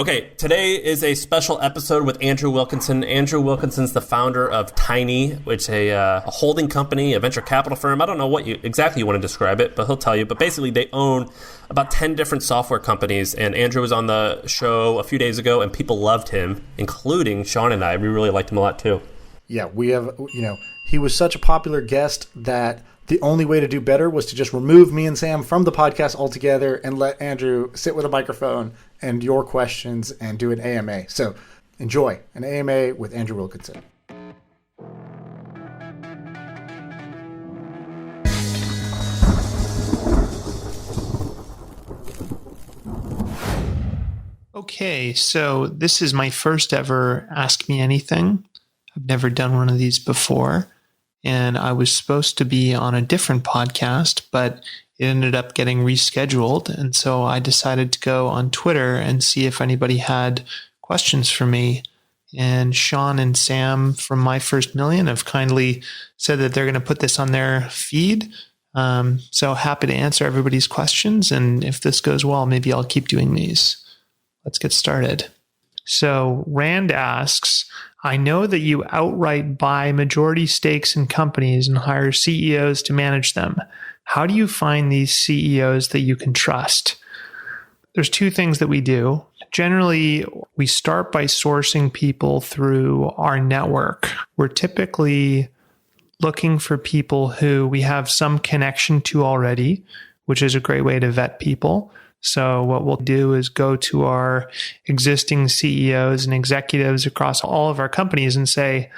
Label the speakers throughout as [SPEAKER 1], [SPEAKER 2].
[SPEAKER 1] Okay, today is a special episode with Andrew Wilkinson. Andrew Wilkinson's the founder of Tiny, which is a holding company, a venture capital firm. I don't know what exactly you want to describe it, but he'll tell you. But basically, they own about 10 different software companies. And Andrew was on the show a few days ago, and people loved him, including Sean and I. We really liked him a lot, too.
[SPEAKER 2] Yeah, we have, he was such a popular guest that the only way to do better was to just remove me and Sam from the podcast altogether and let Andrew sit with a microphone and your questions and do an AMA. So enjoy an AMA with Andrew Wilkinson.
[SPEAKER 3] Okay, so this is my first ever Ask Me Anything. I've never done one of these before. And I was supposed to be on a different podcast, but it ended up getting rescheduled. And so I decided to go on Twitter and see if anybody had questions for me. And Sean and Sam from My First Million have kindly said that they're going to put this on their feed. So happy to answer everybody's questions. And if this goes well, maybe I'll keep doing these. Let's get started. So Rand asks, I know that you outright buy majority stakes in companies and hire CEOs to manage them. How do you find these CEOs that you can trust? There's two things that we do. Generally, we start by sourcing people through our network. We're typically looking for people who we have some connection to already, which is a great way to vet people. So what we'll do is go to our existing CEOs and executives across all of our companies and say,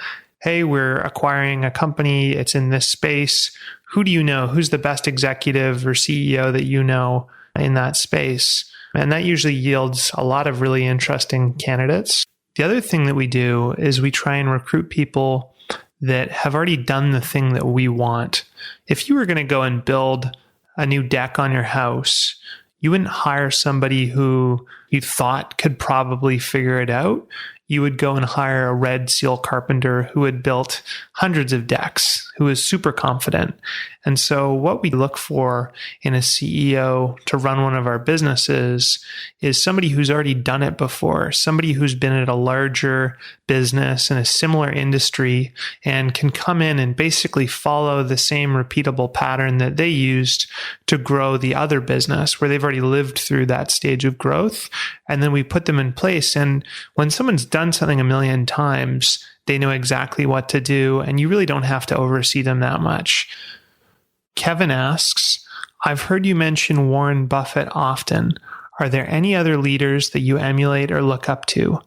[SPEAKER 3] hey, we're acquiring a company. It's in this space. Who do you know? Who's the best executive or CEO that you know in that space? And that usually yields a lot of really interesting candidates. The other thing that we do is we try and recruit people that have already done the thing that we want. If you were going to go and build a new deck on your house, you wouldn't hire somebody who you thought could probably figure it out. You would go and hire a red seal carpenter who had built hundreds of decks, who is super confident. And so what we look for in a CEO to run one of our businesses is somebody who's already done it before, somebody who's been at a larger business in a similar industry and can come in and basically follow the same repeatable pattern that they used to grow the other business, where they've already lived through that stage of growth. And then we put them in place. And when someone's done something a million times, they know exactly what to do, and you really don't have to oversee them that much. Kevin asks, I've heard you mention Warren Buffett often. Are there any other leaders that you emulate or look up to?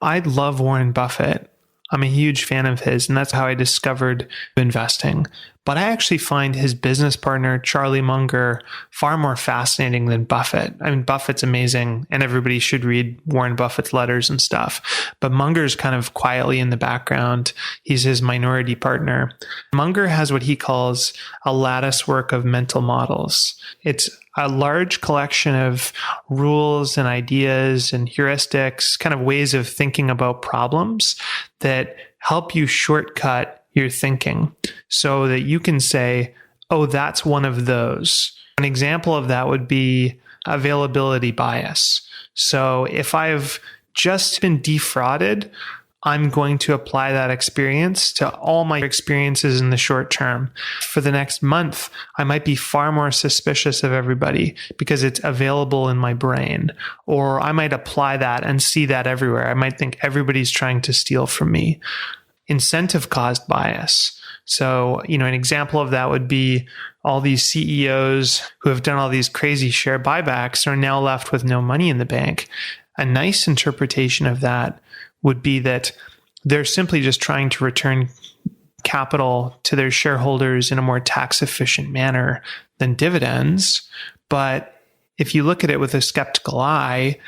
[SPEAKER 3] I love Warren Buffett. I'm a huge fan of his, and that's how I discovered investing. But I actually find his business partner, Charlie Munger, far more fascinating than Buffett. I mean, Buffett's amazing, and everybody should read Warren Buffett's letters and stuff. But Munger's kind of quietly in the background. He's his minority partner. Munger has what he calls a lattice work of mental models. It's a large collection of rules and ideas and heuristics, kind of ways of thinking about problems that help you shortcut your thinking so that you can say, oh, that's one of those. An example of that would be availability bias. So if I've just been defrauded, I'm going to apply that experience to all my experiences in the short term. For the next month, I might be far more suspicious of everybody because it's available in my brain. Or I might apply that and see that everywhere. I might think everybody's trying to steal from me. Incentive caused bias. So, an example of that would be all these CEOs who have done all these crazy share buybacks are now left with no money in the bank. A nice interpretation of that would be that they're simply just trying to return capital to their shareholders in a more tax efficient manner than dividends. But if you look at it with a skeptical eye,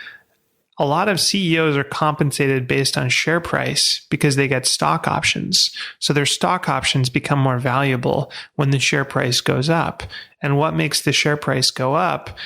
[SPEAKER 3] a lot of CEOs are compensated based on share price because they get stock options. So their stock options become more valuable when the share price goes up. And what makes the share price go up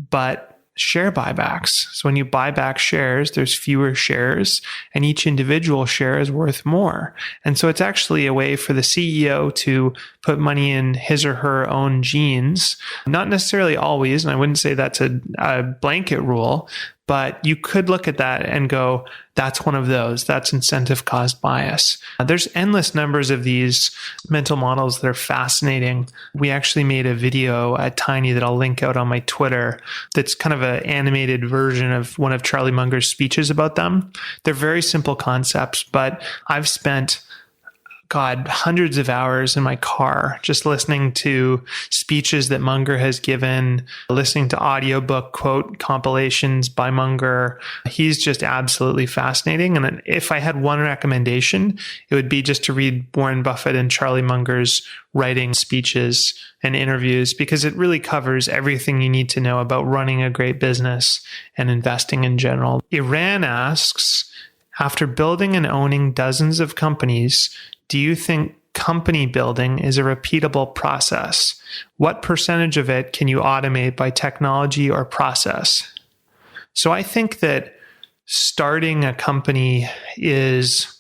[SPEAKER 3] but share buybacks? So when you buy back shares, there's fewer shares and each individual share is worth more. And so it's actually a way for the CEO to put money in his or her own jeans. Not necessarily always, and I wouldn't say that's a blanket rule, But you could look at that and go, that's one of those. That's incentive caused bias. There's endless numbers of these mental models that are fascinating. We actually made a video at Tiny that I'll link out on my Twitter that's kind of an animated version of one of Charlie Munger's speeches about them. They're very simple concepts, but I've spent hundreds of hours in my car just listening to speeches that Munger has given, listening to audiobook quote compilations by Munger. He's just absolutely fascinating. And if I had one recommendation, it would be just to read Warren Buffett and Charlie Munger's writing speeches and interviews, because it really covers everything you need to know about running a great business and investing in general. Iran asks, after building and owning dozens of companies, do you think company building is a repeatable process? What percentage of it can you automate by technology or process? So I think that starting a company is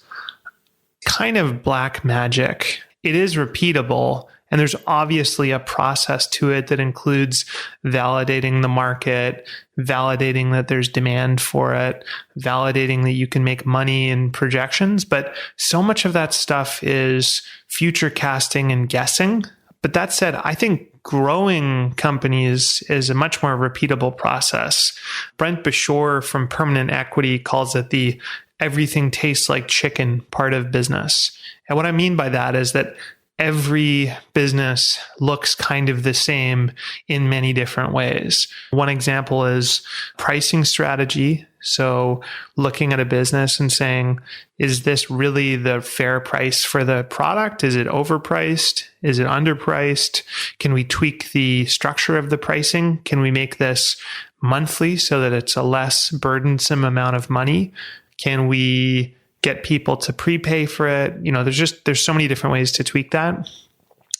[SPEAKER 3] kind of black magic. It is repeatable, and there's obviously a process to it that includes validating the market, validating that there's demand for it, validating that you can make money in projections. But so much of that stuff is future casting and guessing. But that said, I think growing companies is a much more repeatable process. Brent Beshore from Permanent Equity calls it the everything tastes like chicken part of business. And what I mean by that is that every business looks kind of the same in many different ways. One example is pricing strategy. So looking at a business and saying, is this really the fair price for the product? Is it overpriced? Is it underpriced? Can we tweak the structure of the pricing? Can we make this monthly so that it's a less burdensome amount of money? Can we get people to prepay for it? There's so many different ways to tweak that.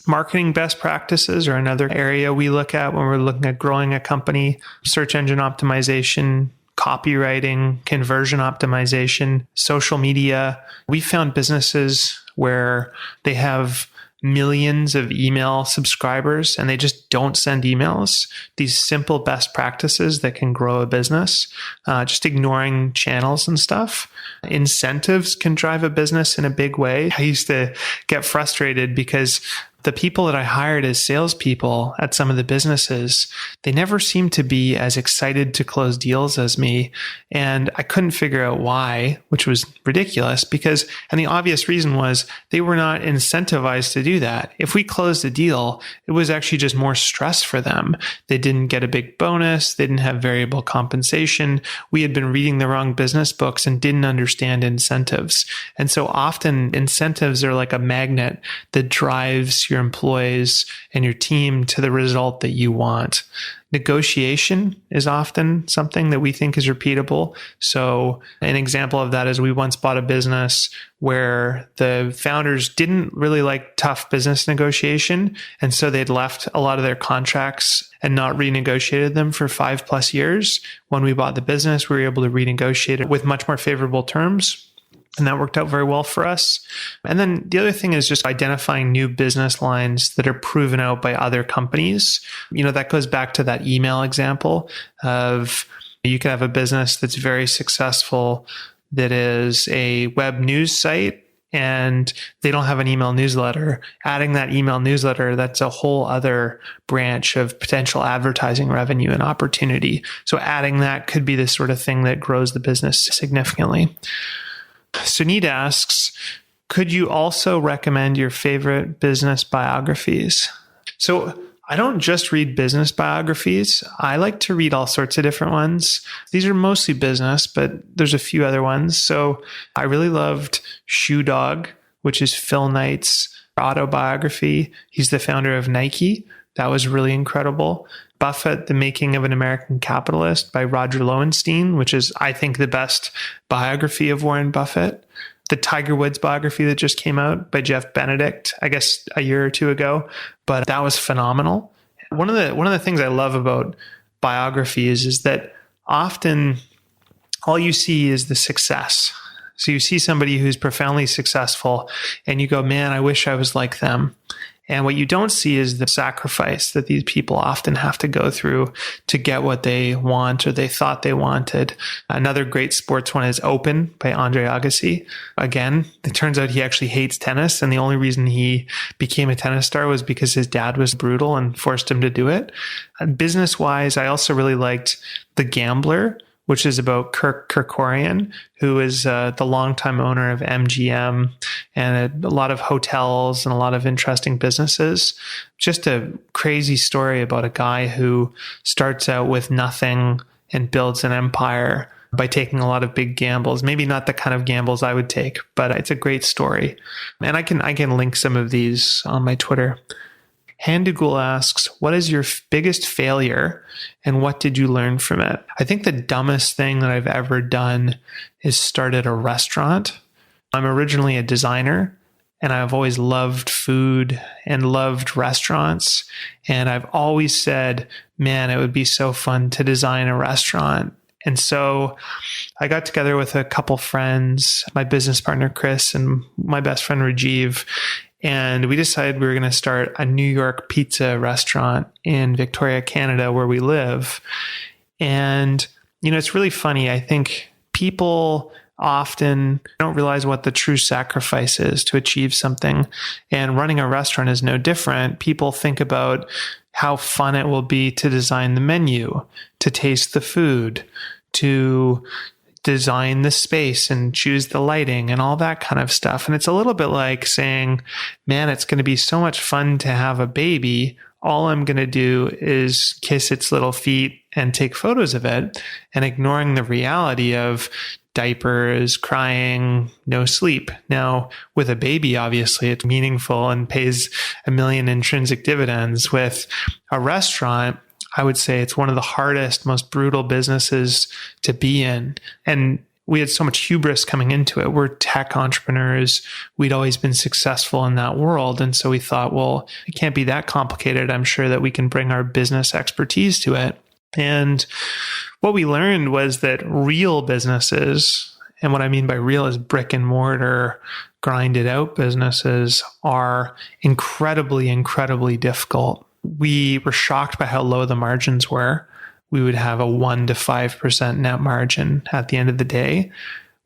[SPEAKER 3] Marketing best practices are another area we look at when we're looking at growing a company. Search engine optimization, copywriting, conversion optimization, social media. We found businesses where they have millions of email subscribers and they just don't send emails. These simple best practices that can grow a business, just ignoring channels and stuff. Incentives can drive a business in a big way. I used to get frustrated because the people that I hired as salespeople at some of the businesses, they never seemed to be as excited to close deals as me. And I couldn't figure out why, which was ridiculous and the obvious reason was they were not incentivized to do that. If we closed a deal, it was actually just more stress for them. They didn't get a big bonus. They didn't have variable compensation. We had been reading the wrong business books and didn't understand incentives. And so often incentives are like a magnet that drives your employees and your team to the result that you want. Negotiation is often something that we think is repeatable. So an example of that is we once bought a business where the founders didn't really like tough business negotiation. And so they'd left a lot of their contracts and not renegotiated them for 5+ years. When we bought the business, we were able to renegotiate it with much more favorable terms. And that worked out very well for us. And then the other thing is just identifying new business lines that are proven out by other companies. That goes back to that email example of you can have a business that's very successful that is a web news site and they don't have an email newsletter. Adding that email newsletter, that's a whole other branch of potential advertising revenue and opportunity. So adding that could be the sort of thing that grows the business significantly. Sunit asks, could you also recommend your favorite business biographies? So I don't just read business biographies. I like to read all sorts of different ones. These are mostly business, but there's a few other ones. So I really loved Shoe Dog, which is Phil Knight's autobiography. He's the founder of Nike. That was really incredible. Buffett, The Making of an American Capitalist by Roger Lowenstein, which is, I think, the best biography of Warren Buffett. The Tiger Woods biography that just came out by Jeff Benedict, I guess a year or two ago, but that was phenomenal. One of the things I love about biographies is that often all you see is the success. So you see somebody who's profoundly successful and you go, man, I wish I was like them. And what you don't see is the sacrifice that these people often have to go through to get what they want or they thought they wanted. Another great sports one is Open by Andre Agassi. Again, it turns out he actually hates tennis, and the only reason he became a tennis star was because his dad was brutal and forced him to do it. Business-wise, I also really liked The Gambler, which is about Kirk Kerkorian, who is the longtime owner of MGM and a lot of hotels and a lot of interesting businesses. Just a crazy story about a guy who starts out with nothing and builds an empire by taking a lot of big gambles. Maybe not the kind of gambles I would take, but it's a great story. And I can link some of these on my Twitter. Handugul asks, what is your biggest failure and what did you learn from it? I think the dumbest thing that I've ever done is started a restaurant. I'm originally a designer and I've always loved food and loved restaurants. And I've always said, man, it would be so fun to design a restaurant. And so I got together with a couple friends, my business partner, Chris, and my best friend, Rajiv. And we decided we were going to start a New York pizza restaurant in Victoria, Canada, where we live. And, it's really funny. I think people often don't realize what the true sacrifice is to achieve something. And running a restaurant is no different. People think about how fun it will be to design the menu, to taste the food, to design the space and choose the lighting and all that kind of stuff. And it's a little bit like saying, man, it's going to be so much fun to have a baby. All I'm going to do is kiss its little feet and take photos of it, and ignoring the reality of diapers, crying, no sleep. Now, with a baby, obviously, it's meaningful and pays a million intrinsic dividends. With a restaurant, I would say it's one of the hardest, most brutal businesses to be in. And we had so much hubris coming into it. We're tech entrepreneurs. We'd always been successful in that world. And so we thought, well, it can't be that complicated. I'm sure that we can bring our business expertise to it. And what we learned was that real businesses, and what I mean by real is brick and mortar, grinded out businesses, are incredibly, incredibly difficult. We were shocked by how low the margins were. We would have a 1% to 5% net margin at the end of the day.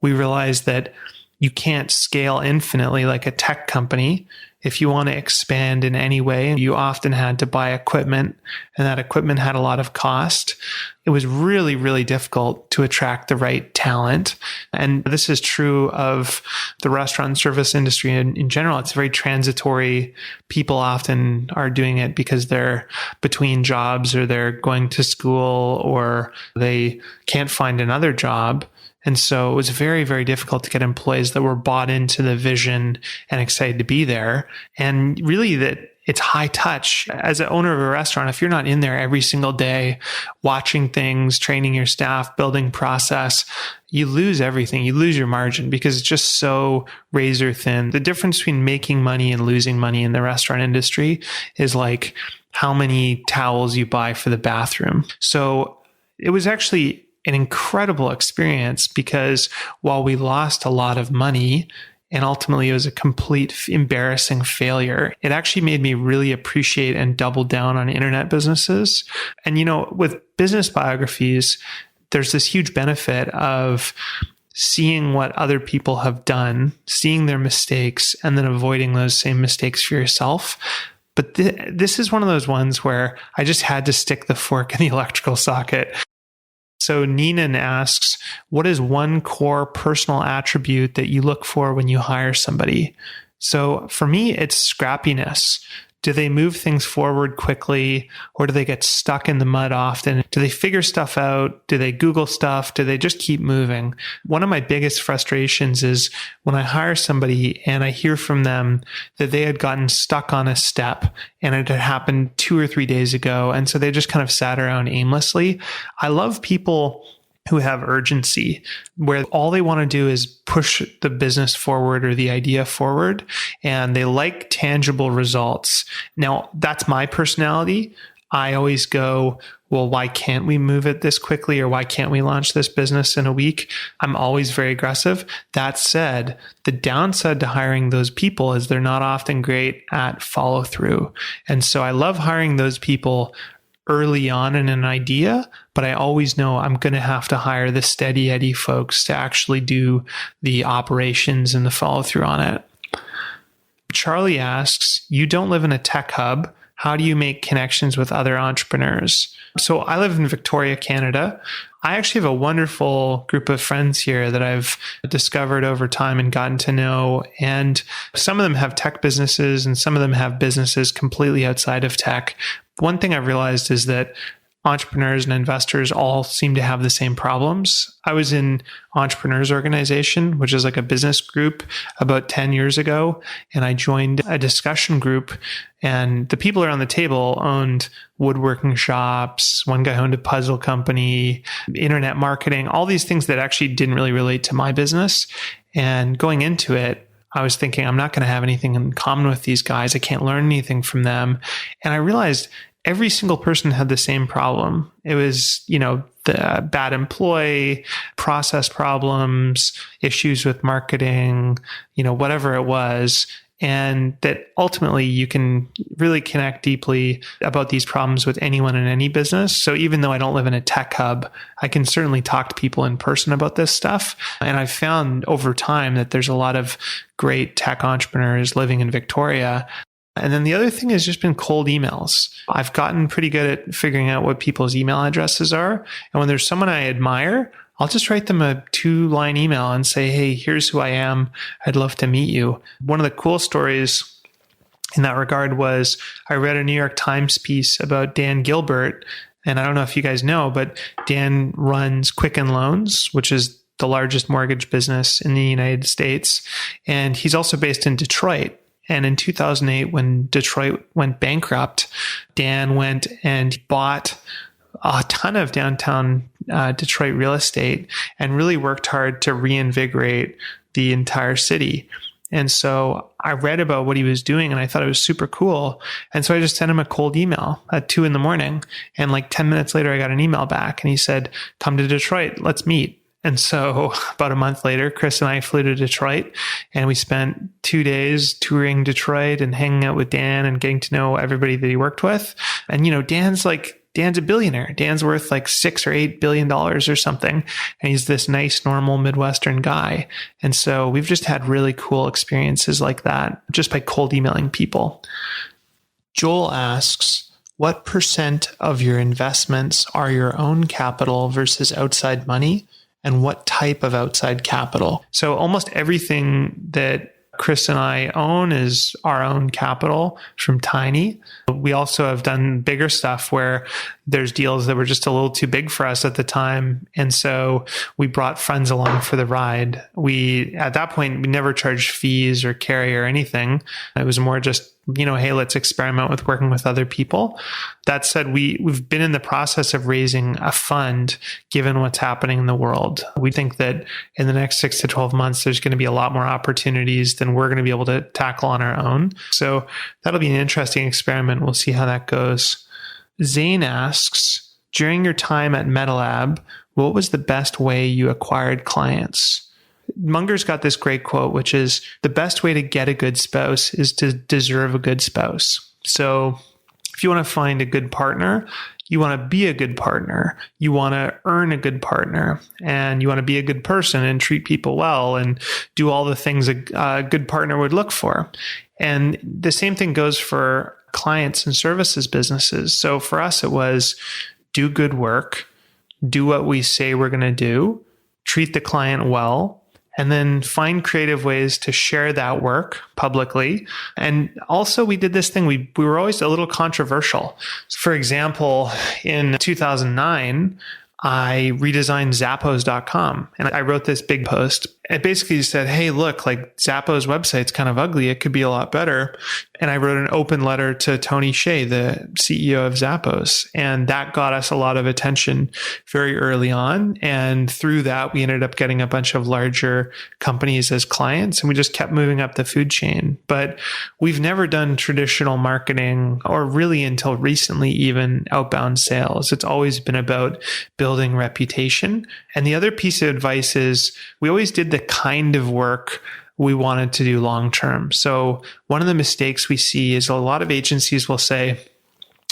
[SPEAKER 3] We realized that you can't scale infinitely like a tech company. If you want to expand in any way, you often had to buy equipment, and that equipment had a lot of cost. It was really, really difficult to attract the right talent. And this is true of the restaurant and service industry in general. It's very transitory. People often are doing it because they're between jobs, or they're going to school, or they can't find another job. And so it was very, very difficult to get employees that were bought into the vision and excited to be there. And really that it's high touch. As an owner of a restaurant, if you're not in there every single day, watching things, training your staff, building process, you lose everything. You lose your margin because it's just so razor thin. The difference between making money and losing money in the restaurant industry is like how many towels you buy for the bathroom. So it was actually an incredible experience, because while we lost a lot of money and ultimately it was a complete embarrassing failure, it actually made me really appreciate and double down on internet businesses. And, with business biographies, there's this huge benefit of seeing what other people have done, seeing their mistakes, and then avoiding those same mistakes for yourself. But this is one of those ones where I just had to stick the fork in the electrical socket. So Neenan asks, what is one core personal attribute that you look for when you hire somebody? So for me, it's scrappiness. Do they move things forward quickly, or do they get stuck in the mud often? Do they figure stuff out? Do they Google stuff? Do they just keep moving? One of my biggest frustrations is when I hire somebody and I hear from them that they had gotten stuck on a step and it had happened 2 or 3 days ago. And so they just kind of sat around aimlessly. I love people who have urgency, where all they want to do is push the business forward or the idea forward, and they like tangible results. Now, that's my personality. I always go, well, why can't we move it this quickly? Or why can't we launch this business in a week? I'm always very aggressive. That said, the downside to hiring those people is they're not often great at follow through. And so I love hiring those people early on in an idea, but I always know I'm going to have to hire the steady Eddie folks to actually do the operations and the follow through on it. Charlie asks, you don't live in a tech hub. How do you make connections with other entrepreneurs? So I live in Victoria, Canada. I actually have a wonderful group of friends here that I've discovered over time and gotten to know. And some of them have tech businesses and some of them have businesses completely outside of tech. One thing I've realized is that entrepreneurs and investors all seem to have the same problems. I was in Entrepreneurs Organization, which is like a business group, about 10 years ago, and I joined a discussion group, and the people around the table owned woodworking shops. One guy owned a puzzle company, internet marketing, all these things that actually didn't really relate to my business. And going into it, I was thinking, I'm not going to have anything in common with these guys. I can't learn anything from them. And I realized every single person had the same problem. It was, the bad employee, process problems, issues with marketing, whatever it was. And that ultimately you can really connect deeply about these problems with anyone in any business. So even though I don't live in a tech hub, I can certainly talk to people in person about this stuff. And I've found over time that there's a lot of great tech entrepreneurs living in Victoria. And then the other thing has just been cold emails. I've gotten pretty good at figuring out what people's email addresses are. And when there's someone I admire, I'll just write them a 2-line email and say, hey, here's who I am. I'd love to meet you. One of the cool stories in that regard was I read a New York Times piece about Dan Gilbert. And I don't know if you guys know, but Dan runs Quicken Loans, which is the largest mortgage business in the United States. And he's also based in Detroit. And in 2008, when Detroit went bankrupt, Dan went and bought a ton of downtown Detroit real estate and really worked hard to reinvigorate the entire city. And so I read about what he was doing and I thought it was super cool. And so I just sent him a cold email at 2 a.m. And like 10 minutes later, I got an email back and he said, come to Detroit, let's meet. And so about a month later, Chris and I flew to Detroit and we spent 2 days touring Detroit and hanging out with Dan and getting to know everybody that he worked with. And, Dan's a billionaire. Dan's worth like $6 or $8 billion or something. And he's this nice, normal Midwestern guy. And so we've just had really cool experiences like that just by cold emailing people. Joel asks, what % of your investments are your own capital versus outside money? And what type of outside capital? So almost everything that Chris and I own is our own capital from Tiny. We also have done bigger stuff where there's deals that were just a little too big for us at the time. And so we brought friends along for the ride. At that point, we never charged fees or carry or anything. It was more just, hey, let's experiment with working with other people. That said, we've been in the process of raising a fund given what's happening in the world. We think that in the next 6 to 12 months, there's going to be a lot more opportunities than we're going to be able to tackle on our own. So that'll be an interesting experiment. We'll see how that goes. Zane asks, during your time at MetaLab, what was the best way you acquired clients? Munger's got this great quote, which is, the best way to get a good spouse is to deserve a good spouse. So if you want to find a good partner, you want to be a good partner, you want to earn a good partner, and you want to be a good person and treat people well and do all the things a good partner would look for. And the same thing goes for clients and services businesses. So for us, it was do good work, do what we say we're going to do, treat the client well, and then find creative ways to share that work publicly. And also we did this thing, we were always a little controversial. For example, in 2009, I redesigned Zappos.com and I wrote this big post. it basically said, hey, look, like Zappos website's kind of ugly. It could be a lot better. And I wrote an open letter to Tony Hsieh, the CEO of Zappos. And that got us a lot of attention very early on. And through that, we ended up getting a bunch of larger companies as clients. And we just kept moving up the food chain. But we've never done traditional marketing, or really until recently, even outbound sales. It's always been about building reputation. And the other piece of advice is we always did the kind of work we wanted to do long term. So one of the mistakes we see is a lot of agencies will say,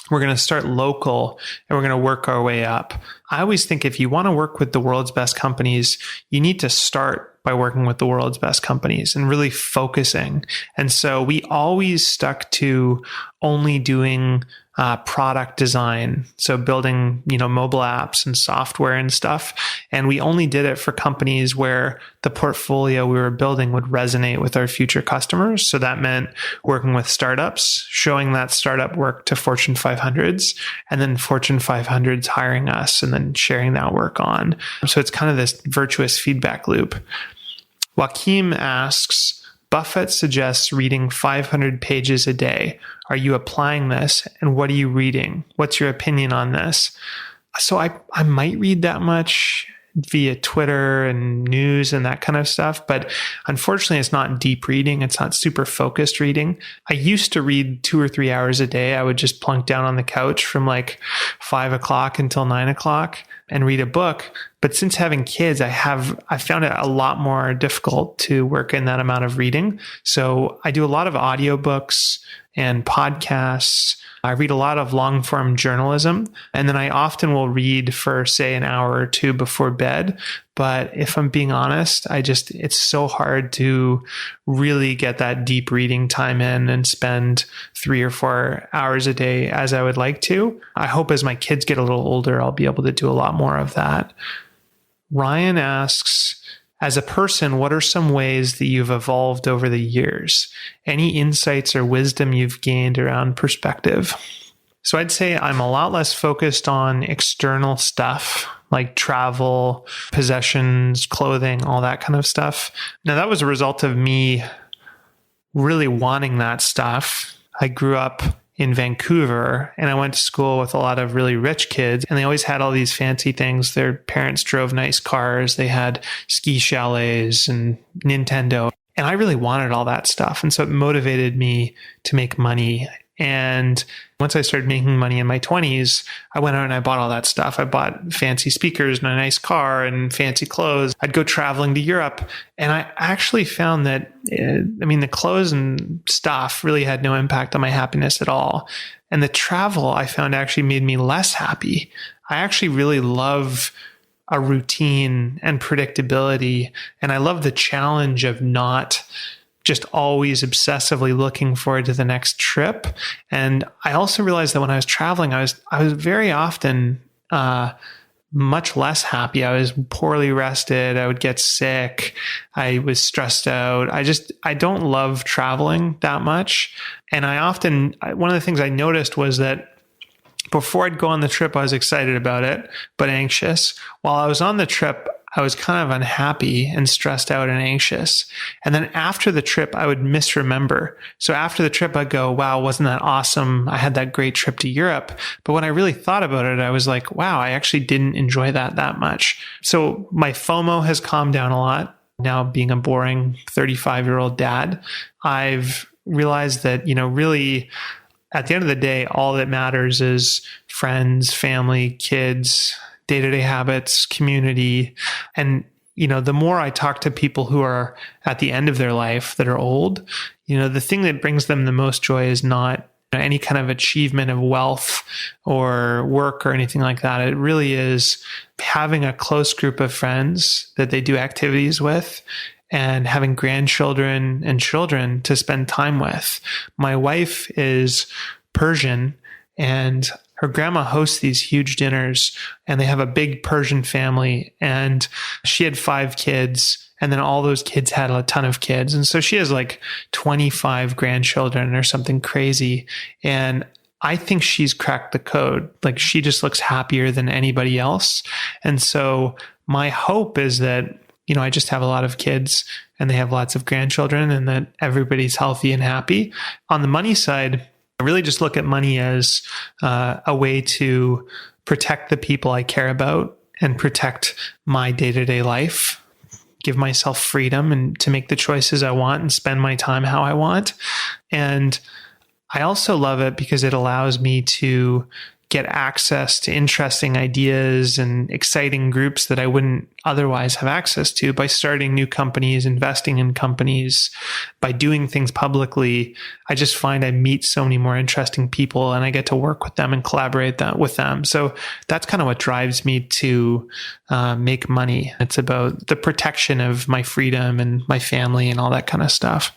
[SPEAKER 3] we're going to start local and we're going to work our way up. I always think if you want to work with the world's best companies, you need to start by working with the world's best companies and really focusing. And so we always stuck to only doing product design. So building, mobile apps and software and stuff. And we only did it for companies where the portfolio we were building would resonate with our future customers. So that meant working with startups, showing that startup work to Fortune 500s, and then Fortune 500s hiring us and then sharing that work on. So it's kind of this virtuous feedback loop. Joaquim asks, Buffett suggests reading 500 pages a day. Are you applying this? And what are you reading? What's your opinion on this? So I might read that much via Twitter and news and that kind of stuff. But unfortunately, it's not deep reading. It's not super focused reading. I used to read 2 or 3 hours a day. I would just plunk down on the couch from like 5 o'clock until 9 o'clock and read a book. But since having kids, I found it a lot more difficult to work in that amount of reading. So I do a lot of audiobooks and podcasts. I read a lot of long form journalism, and then I often will read for, say, an hour or two before bed. But if I'm being honest, it's so hard to really get that deep reading time in and spend 3 or 4 hours a day as I would like to. I hope as my kids get a little older, I'll be able to do a lot more of that. Ryan asks, as a person, what are some ways that you've evolved over the years? Any insights or wisdom you've gained around perspective? So I'd say I'm a lot less focused on external stuff like travel, possessions, clothing, all that kind of stuff. Now, that was a result of me really wanting that stuff. I grew up in Vancouver and I went to school with a lot of really rich kids, and they always had all these fancy things. Their parents drove nice cars. They had ski chalets and Nintendo. And I really wanted all that stuff. And so it motivated me to make money. And once I started making money in my 20s, I went out and I bought all that stuff. I bought fancy speakers and a nice car and fancy clothes. I'd go traveling to Europe. And I actually found that, the clothes and stuff really had no impact on my happiness at all. And the travel I found actually made me less happy. I actually really love a routine and predictability. And I love the challenge of not just always obsessively looking forward to the next trip. And I also realized that when I was traveling, I was very often much less happy. I was poorly rested. I would get sick. I was stressed out. I don't love traveling that much. And one of the things I noticed was that before I'd go on the trip, I was excited about it, but anxious. While I was on the trip, I was kind of unhappy and stressed out and anxious. And then after the trip, I would misremember. So after the trip, I'd go, wow, wasn't that awesome? I had that great trip to Europe. But when I really thought about it, I was like, wow, I actually didn't enjoy that much. So my FOMO has calmed down a lot. Now being a boring 35-year-old dad, I've realized that, really at the end of the day, all that matters is friends, family, kids, day-to-day habits, community. And, the more I talk to people who are at the end of their life that are old, the thing that brings them the most joy is not any kind of achievement of wealth or work or anything like that. It really is having a close group of friends that they do activities with and having grandchildren and children to spend time with. My wife is Persian, and her grandma hosts these huge dinners, and they have a big Persian family, and she had 5 kids, and then all those kids had a ton of kids. And so she has like 25 grandchildren or something crazy. And I think she's cracked the code. Like, she just looks happier than anybody else. And so my hope is that I just have a lot of kids and they have lots of grandchildren and that everybody's healthy and happy. On the money side, I really just look at money as a way to protect the people I care about and protect my day-to-day life, give myself freedom and to make the choices I want and spend my time how I want. And I also love it because it allows me to get access to interesting ideas and exciting groups that I wouldn't otherwise have access to by starting new companies, investing in companies, by doing things publicly. I just find I meet so many more interesting people and I get to work with them and collaborate with them. So that's kind of what drives me to make money. It's about the protection of my freedom and my family and all that kind of stuff.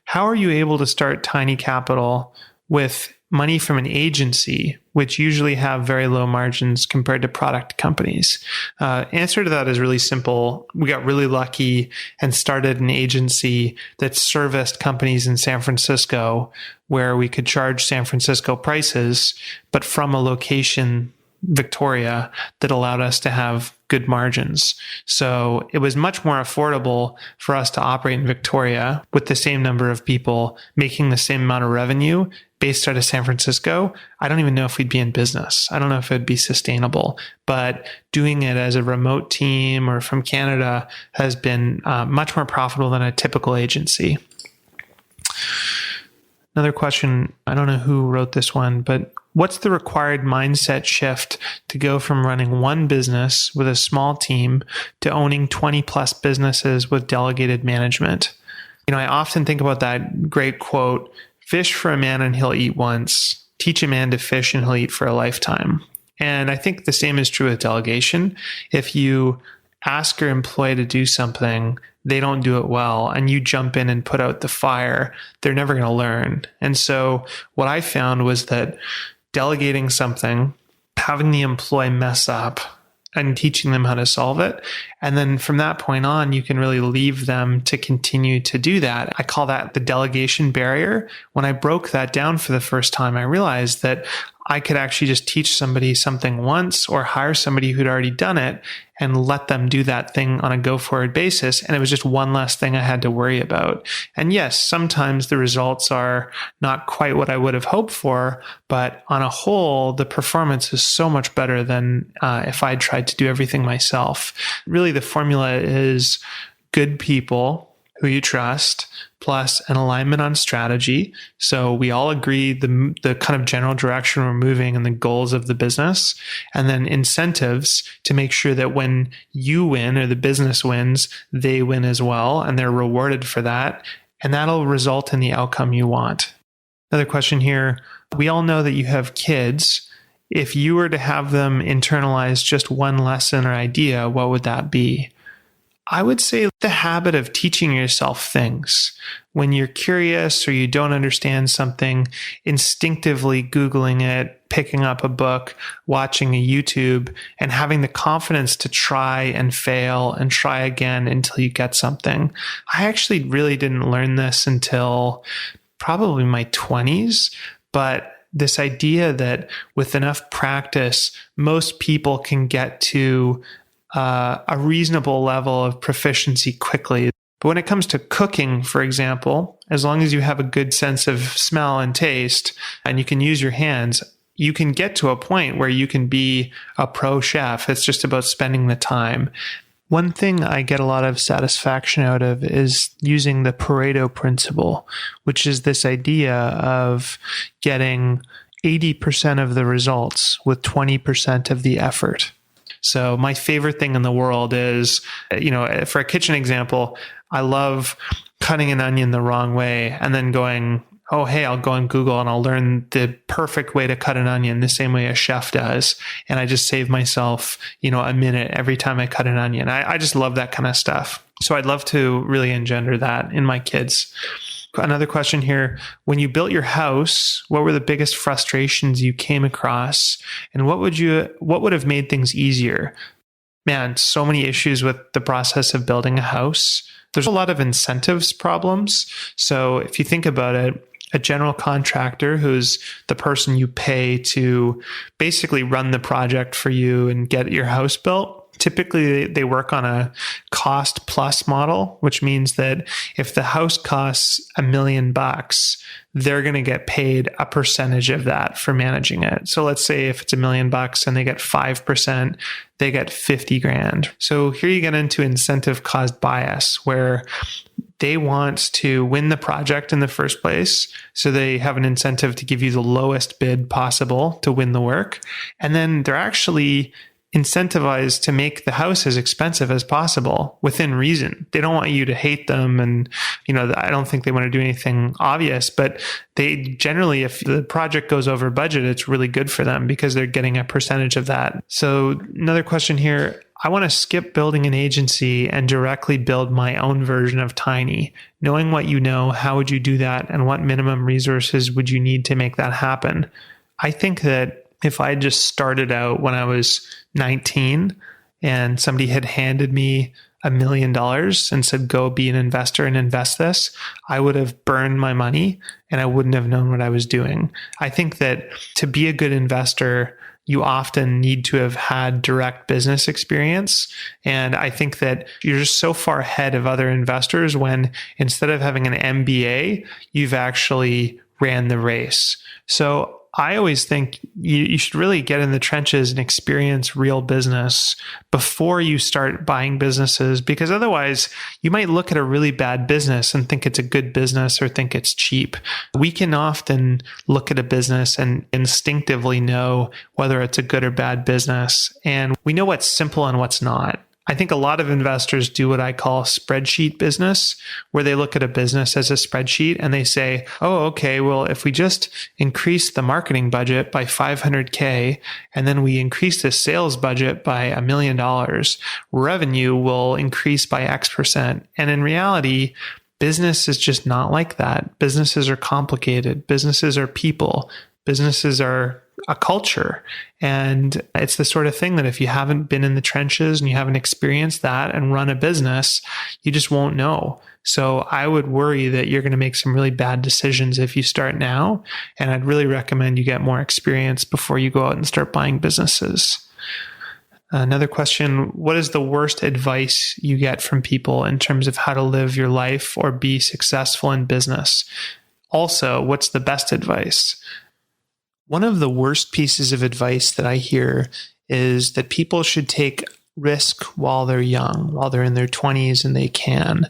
[SPEAKER 3] How are you able to start Tiny Capital with money from an agency, which usually have very low margins compared to product companies? Answer to that is really simple. We got really lucky and started an agency that serviced companies in San Francisco where we could charge San Francisco prices, but from a location, Victoria, that allowed us to have good margins. So it was much more affordable for us to operate in Victoria with the same number of people making the same amount of revenue based out of San Francisco. I don't even know if we'd be in business. I don't know if it'd be sustainable, but doing it as a remote team or from Canada has been much more profitable than a typical agency. Another question, I don't know who wrote this one, but what's the required mindset shift to go from running one business with a small team to owning 20 plus businesses with delegated management? I often think about that great quote, fish for a man and he'll eat once, teach a man to fish and he'll eat for a lifetime. And I think the same is true with delegation. If you ask your employee to do something, they don't do it well, and you jump in and put out the fire, they're never going to learn. And so what I found was that delegating something, having the employee mess up, and teaching them how to solve it. And then from that point on, you can really leave them to continue to do that. I call that the delegation barrier. When I broke that down for the first time, I realized that I could actually just teach somebody something once or hire somebody who'd already done it and let them do that thing on a go-forward basis. And it was just one less thing I had to worry about. And yes, sometimes the results are not quite what I would have hoped for, but on a whole, the performance is so much better than if I tried to do everything myself. Really, the formula is good people who you trust, plus an alignment on strategy. So we all agree the kind of general direction we're moving and the goals of the business, and then incentives to make sure that when you win or the business wins, they win as well, and they're rewarded for that. And that'll result in the outcome you want. Another question here. We all know that you have kids. If you were to have them internalize just one lesson or idea, what would that be? I would say the habit of teaching yourself things. When you're curious or you don't understand something, instinctively Googling it, picking up a book, watching a YouTube, and having the confidence to try and fail and try again until you get something. I actually really didn't learn this until probably my 20s, but this idea that with enough practice, most people can get to a reasonable level of proficiency quickly. But when it comes to cooking, for example, as long as you have a good sense of smell and taste and you can use your hands, you can get to a point where you can be a pro chef. It's just about spending the time. One thing I get a lot of satisfaction out of is using the Pareto principle, which is this idea of getting 80% of the results with 20% of the effort. So my favorite thing in the world is, for a kitchen example, I love cutting an onion the wrong way and then going, oh, hey, I'll go on Google and I'll learn the perfect way to cut an onion the same way a chef does. And I just save myself, a minute every time I cut an onion. I just love that kind of stuff. So I'd love to really engender that in my kids. Another question here. When you built your house, what were the biggest frustrations you came across? And what would have made things easier? Man, so many issues with the process of building a house. There's a lot of incentives problems. So if you think about it, a general contractor, who's the person you pay to basically run the project for you and get your house built, Typically, they work on a cost plus model, which means that if the house costs $1 million, they're going to get paid a percentage of that for managing it. So let's say if it's $1 million and they get 5%, they get 50 grand. So here you get into incentive cost bias, where they want to win the project in the first place. So they have an incentive to give you the lowest bid possible to win the work. And then they're actually incentivized to make the house as expensive as possible within reason. They don't want you to hate them. And, I don't think they want to do anything obvious, but they generally, if the project goes over budget, it's really good for them because they're getting a percentage of that. So another question here, I want to skip building an agency and directly build my own version of Tiny. Knowing what you know, how would you do that? And what minimum resources would you need to make that happen? I think that if I just started out when I was 19 and somebody had handed me $1 million and said, go be an investor and invest this, I would have burned my money and I wouldn't have known what I was doing. I think that to be a good investor, you often need to have had direct business experience. And I think that you're just so far ahead of other investors when instead of having an MBA, you've actually ran the race. So I always think you should really get in the trenches and experience real business before you start buying businesses, because otherwise you might look at a really bad business and think it's a good business or think it's cheap. We can often look at a business and instinctively know whether it's a good or bad business. And we know what's simple and what's not. I think a lot of investors do what I call spreadsheet business, where they look at a business as a spreadsheet and they say, oh, okay, well, if we just increase the marketing budget by $500K and then we increase the sales budget by $1 million, revenue will increase by X%. And in reality, business is just not like that. Businesses are complicated. Businesses are people. Businesses are a culture. And it's the sort of thing that if you haven't been in the trenches and you haven't experienced that and run a business, you just won't know. So I would worry that you're going to make some really bad decisions if you start now. And I'd really recommend you get more experience before you go out and start buying businesses. Another question, what is the worst advice you get from people in terms of how to live your life or be successful in business? Also, what's the best advice? One of the worst pieces of advice that I hear is that people should take risk while they're young, while they're in their 20s and they can.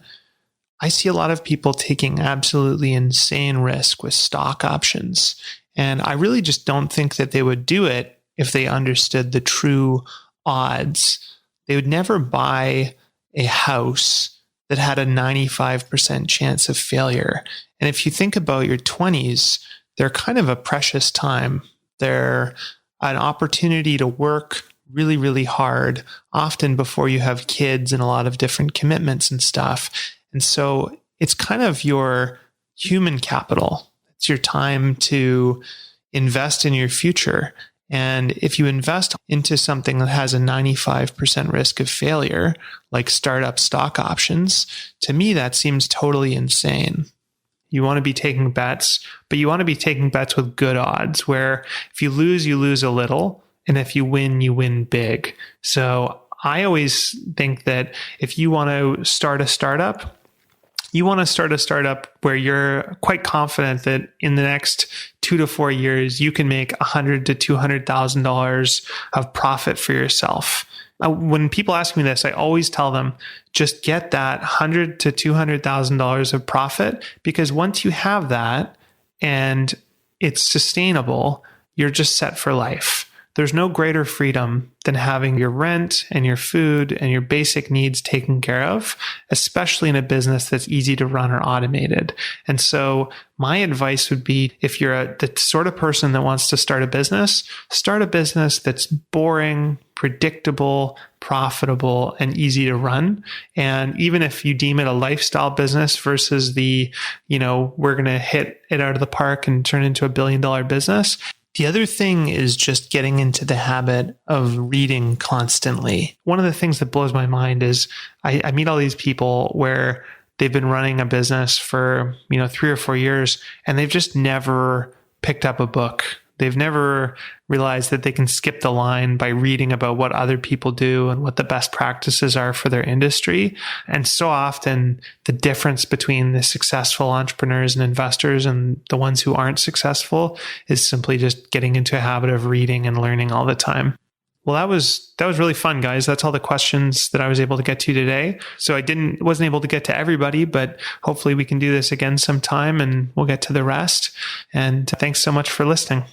[SPEAKER 3] I see a lot of people taking absolutely insane risk with stock options. And I really just don't think that they would do it if they understood the true odds. They would never buy a house that had a 95% chance of failure. And if you think about your 20s, they're kind of a precious time. They're an opportunity to work really, really hard, often before you have kids and a lot of different commitments and stuff. And so it's kind of your human capital. It's your time to invest in your future. And if you invest into something that has a 95% risk of failure, like startup stock options, to me, that seems totally insane. You want to be taking bets, but you want to be taking bets with good odds, where if you lose a little. And if you win big. So I always think that if you want to start a startup, you want to start a startup where you're quite confident that in the next 2 to 4 years, you can make $100,000 to $200,000 of profit for yourself. When people ask me this, I always tell them, just get that $100,000 to $200,000 of profit, because once you have that and it's sustainable, you're just set for life. There's no greater freedom than having your rent and your food and your basic needs taken care of, especially in a business that's easy to run or automated. And so my advice would be, if you're the sort of person that wants to start a business that's boring, predictable, profitable, and easy to run. And even if you deem it a lifestyle business versus the, we're going to hit it out of the park and turn it into $1 billion business. The other thing is just getting into the habit of reading constantly. One of the things that blows my mind is I meet all these people where they've been running a business for 3 or 4 years and they've just never picked up a book. They've never realized that they can skip the line by reading about what other people do and what the best practices are for their industry. And so often the difference between the successful entrepreneurs and investors and the ones who aren't successful is simply just getting into a habit of reading and learning all the time. Well, that was really fun, guys. That's all the questions that I was able to get to today. So I wasn't able to get to everybody, but hopefully we can do this again sometime and we'll get to the rest. And thanks so much for listening.